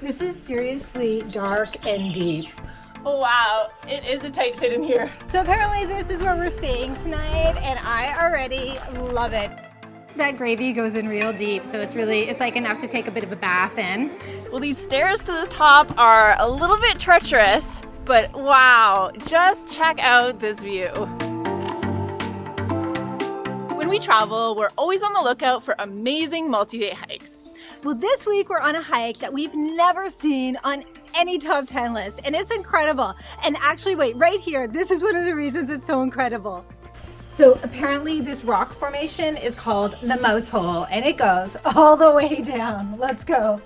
This is seriously dark and deep. Oh wow, it is a tight fit in here. So apparently this is where we're staying tonight, and I already love it. That gravy goes in real deep, so it's like enough to take a bit of a bath in. Well, these stairs to the top are a little bit treacherous, but wow, just check out this view. When we travel, we're always on the lookout for amazing multi-day hikes. Well, this week we're on a hike that we've never seen on any top 10 list, and it's incredible. And actually, wait, right here, this is one of the reasons it's so incredible. So apparently this rock formation is called the Mouse Hole, and it goes all the way down. Let's go.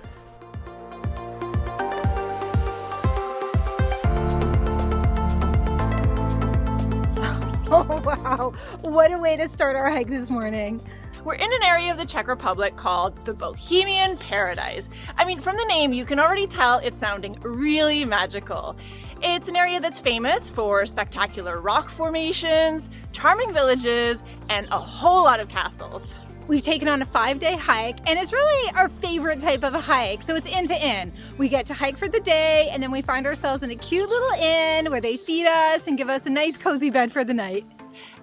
Oh wow, what a way to start our hike this morning. We're in an area of the Czech Republic called the Bohemian Paradise. I mean, from the name, you can already tell it's sounding really magical. It's an area that's famous for spectacular rock formations, charming villages, and a whole lot of castles. We've taken on a 5-day hike, and it's really our favorite type of a hike. So it's inn to inn. We get to hike for the day, and then we find ourselves in a cute little inn where they feed us and give us a nice cozy bed for the night.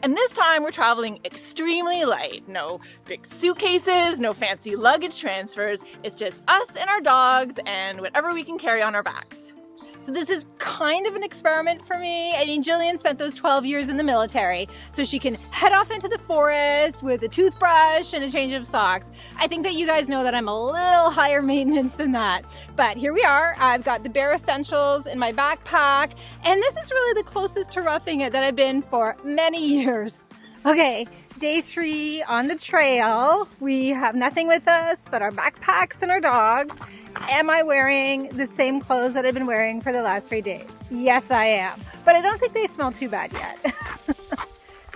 And this time we're traveling extremely light. No big suitcases, no fancy luggage transfers. It's just us and our dogs and whatever we can carry on our backs. So this is kind of an experiment for me. I mean, Gillian spent those 12 years in the military, so she can head off into the forest with a toothbrush and a change of socks. I think that you guys know that I'm a little higher maintenance than that. But here we are. I've got the bare essentials in my backpack, and this is really the closest to roughing it that I've been for many years. Okay, day 3 on the trail. We have nothing with us but our backpacks and our dogs. Am I wearing the same clothes that I've been wearing for the last 3 days? Yes, I am. But I don't think they smell too bad yet.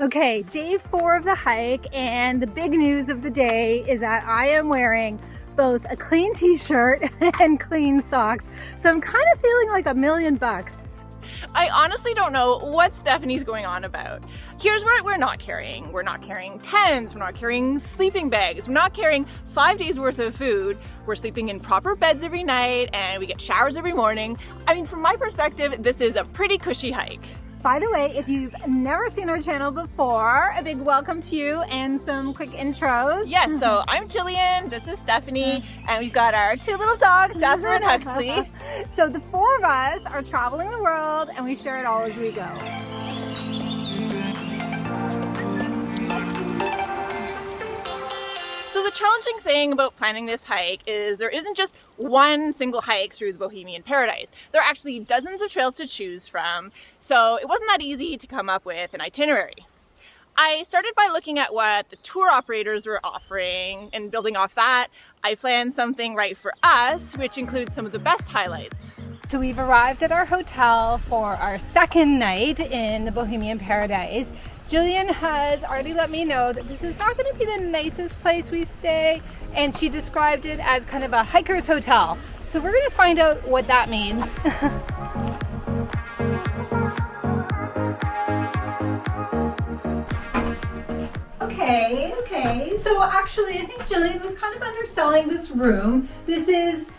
Okay, day 4 of the hike, and the big news of the day is that I am wearing both a clean t-shirt and clean socks. So I'm kind of feeling like $1,000,000. I honestly don't know what Stephanie's going on about. Here's what we're not carrying. We're not carrying tents, we're not carrying sleeping bags, we're not carrying 5 days worth of food. We're sleeping in proper beds every night, and we get showers every morning. I mean, from my perspective, this is a pretty cushy hike. By the way, if you've never seen our channel before, a big welcome to you and some quick intros. Yes, so I'm Gillian, this is Stephanie, and we've got our 2 little dogs, Jasper and Huxley. So the 4 of us are traveling the world, and we share it all as we go. So the challenging thing about planning this hike is there isn't just one single hike through the Bohemian Paradise. There are actually dozens of trails to choose from, so it wasn't that easy to come up with an itinerary. I started by looking at what the tour operators were offering, and building off that, I planned something right for us, which includes some of the best highlights. So we've arrived at our hotel for our 2nd night in the Bohemian Paradise. Gillian has already let me know that this is not going to be the nicest place we stay, and she described it as kind of a hiker's hotel. So we're going to find out what that means. Okay. So actually, I think Gillian was kind of underselling this room. This is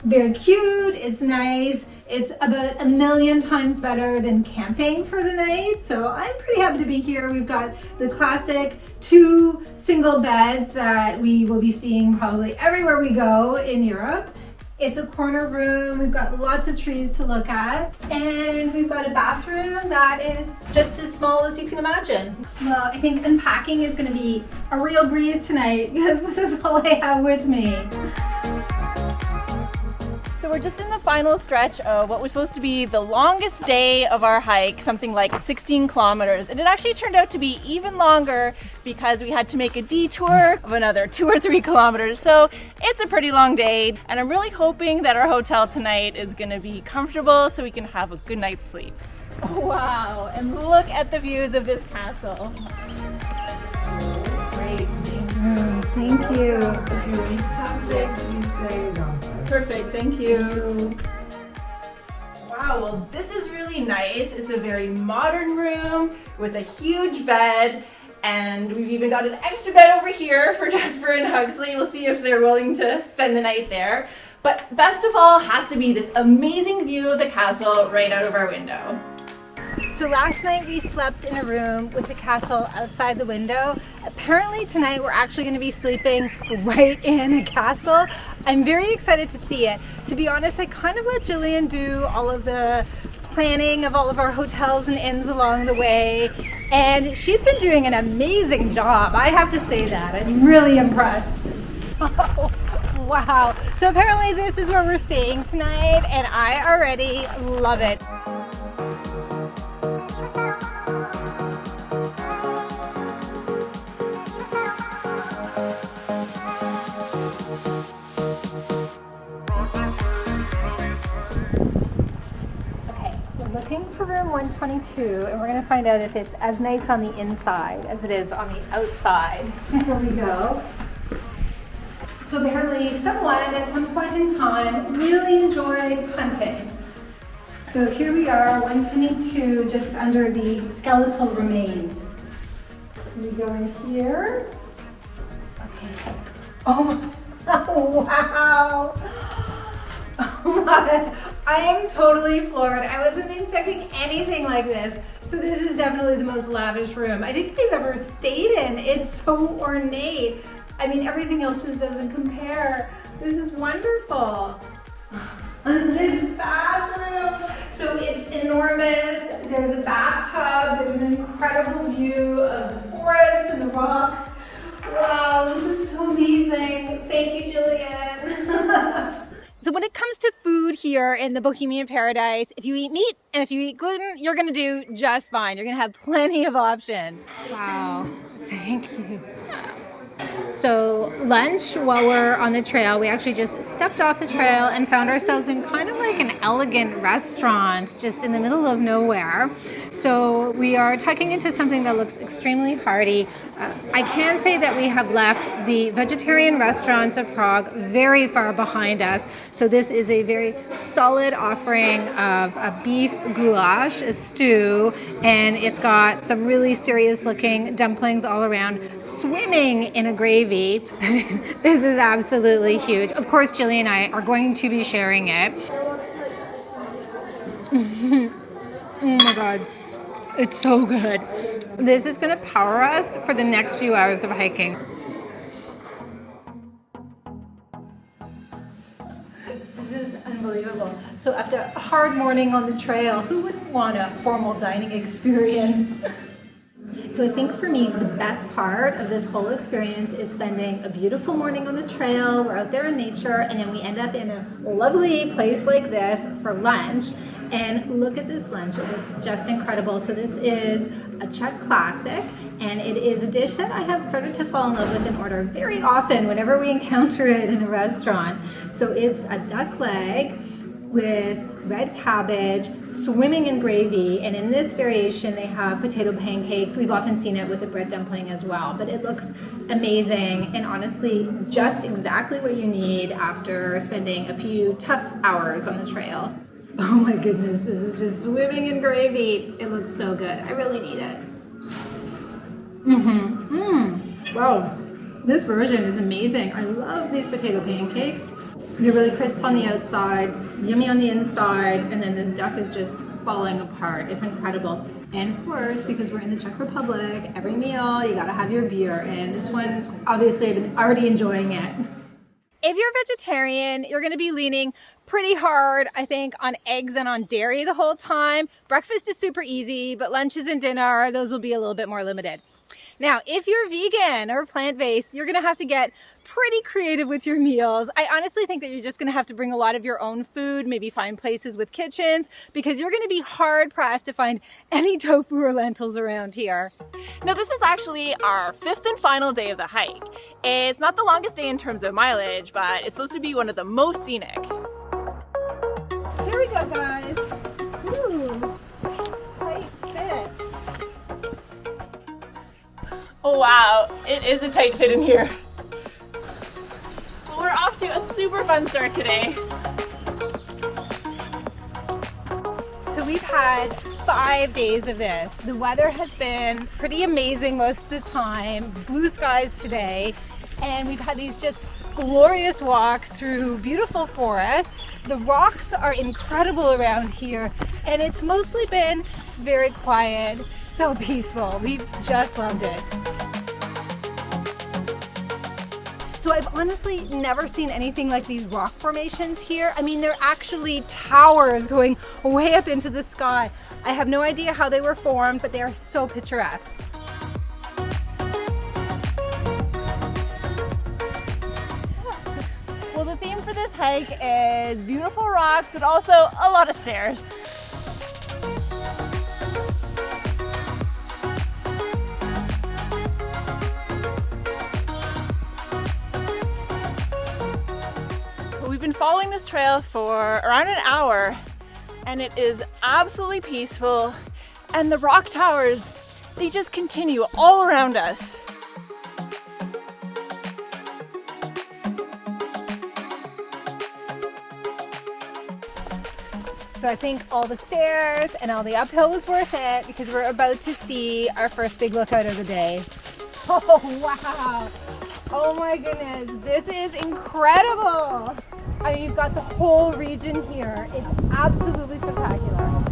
very cute, it's nice, it's about 1,000,000 times better than camping for the night, so I'm pretty happy to be here. We've got the classic 2 single beds that we will be seeing probably everywhere we go in Europe. It's a corner room, we've got lots of trees to look at, and we've got a bathroom that is just as small as you can imagine. Well, I think unpacking is going to be a real breeze tonight because this is all I have with me. So we're just in the final stretch of what was supposed to be the longest day of our hike, something like 16 kilometers. And it actually turned out to be even longer because we had to make a detour of another 2 or 3 kilometers. So it's a pretty long day. And I'm really hoping that our hotel tonight is going to be comfortable so we can have a good night's sleep. Wow, and look at the views of this castle. Great. Thank you. If you need subjects, please stay downstairs. Perfect, thank you. Wow, well this is really nice. It's a very modern room with a huge bed, and we've even got an extra bed over here for Jasper and Huxley. We'll see if they're willing to spend the night there. But best of all has to be this amazing view of the castle right out of our window. So last night we slept in a room with the castle outside the window. Apparently tonight we're actually going to be sleeping right in a castle. I'm very excited to see it. To be honest, I kind of let Gillian do all of the planning of all of our hotels and inns along the way, and she's been doing an amazing job. I have to say that. I'm really impressed. Oh, wow. So apparently this is where we're staying tonight, and I already love it. Looking for room 122, and we're going to find out if it's as nice on the inside as it is on the outside. Here we go. So apparently someone at some point in time really enjoyed hunting. So here we are, 122, just under the skeletal remains. So we go in here. Okay. Oh, wow. Oh my, I am totally floored. I wasn't expecting anything like this. So this is definitely the most lavish room I think I've ever stayed in. It's so ornate. I mean, everything else just doesn't compare. This is wonderful. This bathroom, so it's enormous. There's a bathtub. There's an incredible view of the forest and the rocks. Wow, this is so amazing. Thank you, Gillian. So when it comes to food here in the Bohemian Paradise, if you eat meat and if you eat gluten, you're going to do just fine. You're going to have plenty of options. Wow. Thank you. So lunch while we're on the trail, we actually just stepped off the trail and found ourselves in kind of like an elegant restaurant just in the middle of nowhere. So we are tucking into something that looks extremely hearty. I can say that we have left the vegetarian restaurants of Prague very far behind us. So this is a very solid offering of a beef goulash, a stew, and it's got some really serious looking dumplings all around, swimming in a gravy. This is absolutely huge. Of course, Gillian and I are going to be sharing it. Oh my God, it's so good. This is going to power us for the next few hours of hiking. This is unbelievable. So after a hard morning on the trail, who wouldn't want a formal dining experience? So I think for me, the best part of this whole experience is spending a beautiful morning on the trail. We're out there in nature, and then we end up in a lovely place like this for lunch. And look at this lunch. It looks just incredible. So this is a Czech classic, and it is a dish that I have started to fall in love with and order very often whenever we encounter it in a restaurant. So it's a duck leg with red cabbage, swimming in gravy, and in this variation they have potato pancakes. We've often seen it with a bread dumpling as well, but it looks amazing and honestly just exactly what you need after spending a few tough hours on the trail. Oh my goodness, this is just swimming in gravy. It looks so good. I really need it. Wow, this version is amazing. I love these potato pancakes. They're really crisp on the outside, yummy on the inside, and then this duck is just falling apart. It's incredible. And of course, because we're in the Czech Republic, every meal you gotta have your beer. And this one, obviously, I've been already enjoying it. If you're vegetarian, you're gonna be leaning pretty hard, I think, on eggs and on dairy the whole time. Breakfast is super easy, but lunches and dinner, those will be a little bit more limited. Now, if you're vegan or plant-based, you're gonna have to get pretty creative with your meals. I honestly think that you're just gonna have to bring a lot of your own food, maybe find places with kitchens, because you're gonna be hard-pressed to find any tofu or lentils around here. Now, this is actually our 5th and final day of the hike. It's not the longest day in terms of mileage, but it's supposed to be one of the most scenic. Here we go, guys. Ooh, tight fit. Oh wow, it is a tight fit in here. Well, we're off to a super fun start today. So we've had 5 days of this. The weather has been pretty amazing most of the time. Blue skies today. And we've had these just glorious walks through beautiful forests. The rocks are incredible around here, and it's mostly been very quiet, so peaceful. We've just loved it. So I've honestly never seen anything like these rock formations here. I mean, they're actually towers going way up into the sky. I have no idea how they were formed, but they are so picturesque. Well, the theme for this hike is beautiful rocks and also a lot of stairs. We've been following this trail for around an hour, and it is absolutely peaceful, and the rock towers, they just continue all around us. So I think all the stairs and all the uphill was worth it because we're about to see our first big lookout of the day. Oh, wow. Oh my goodness, this is incredible. I mean, you've got the whole region here. It's absolutely spectacular.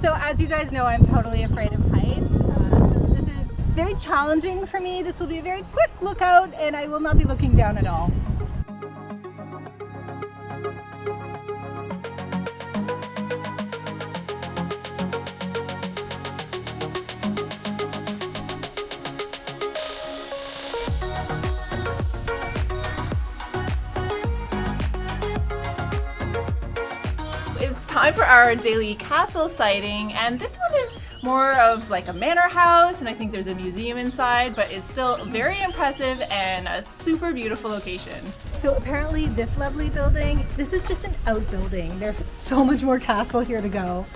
So as you guys know, I'm totally afraid of heights. So this is very challenging for me. This will be a very quick lookout, and I will not be looking down at all. It's time for our daily castle sighting, and this one is more of like a manor house, and I think there's a museum inside, but it's still very impressive and a super beautiful location. So apparently this lovely building, this is just an outbuilding. There's so much more castle here to go.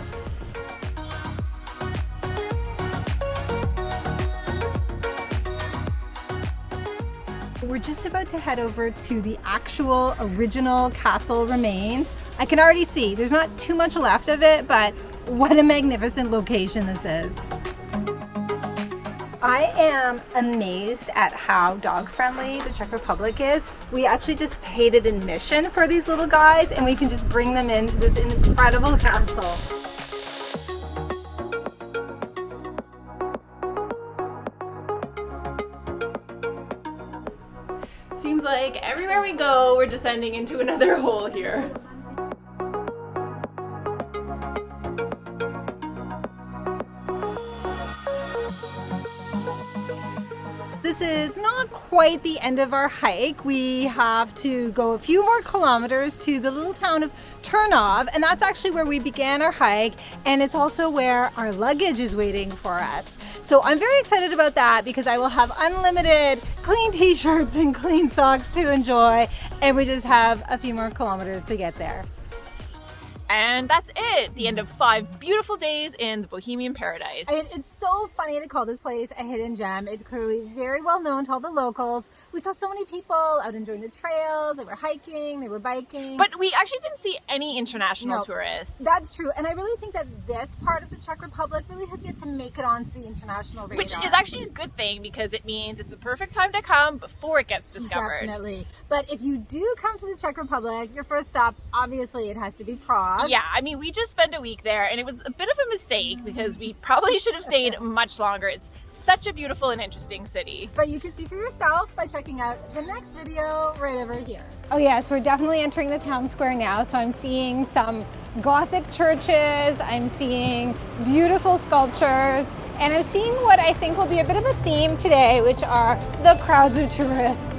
We're just about to head over to the actual original castle remains. I can already see there's not too much left of it, but what a magnificent location this is. I am amazed at how dog friendly the Czech Republic is. We actually just paid an admission for these little guys, and we can just bring them into this incredible castle. Seems like everywhere we go, we're descending into another hole here. This is not quite the end of our hike. We have to go a few more kilometers to the little town of Turnov, and that's actually where we began our hike, and it's also where our luggage is waiting for us. So I'm very excited about that because I will have unlimited clean t-shirts and clean socks to enjoy, and we just have a few more kilometers to get there. And that's it, the end of 5 beautiful days in the Bohemian paradise. I mean, it's so funny to call this place a hidden gem. It's clearly very well known to all the locals. We saw so many people out enjoying the trails. They were hiking, they were biking. But we actually didn't see any international tourists. That's true. And I really think that this part of the Czech Republic really has yet to make it onto the international radar. Which is actually a good thing because it means it's the perfect time to come before it gets discovered. Definitely. But if you do come to the Czech Republic, your first stop, obviously it has to be Prague. Yeah, I mean, we just spent a week there, and it was a bit of a mistake because we probably should have stayed much longer. It's such a beautiful and interesting city. But you can see for yourself by checking out the next video right over here. Oh yes, we're definitely entering the town square now. So I'm seeing some Gothic churches, I'm seeing beautiful sculptures, and I'm seeing what I think will be a bit of a theme today, which are the crowds of tourists.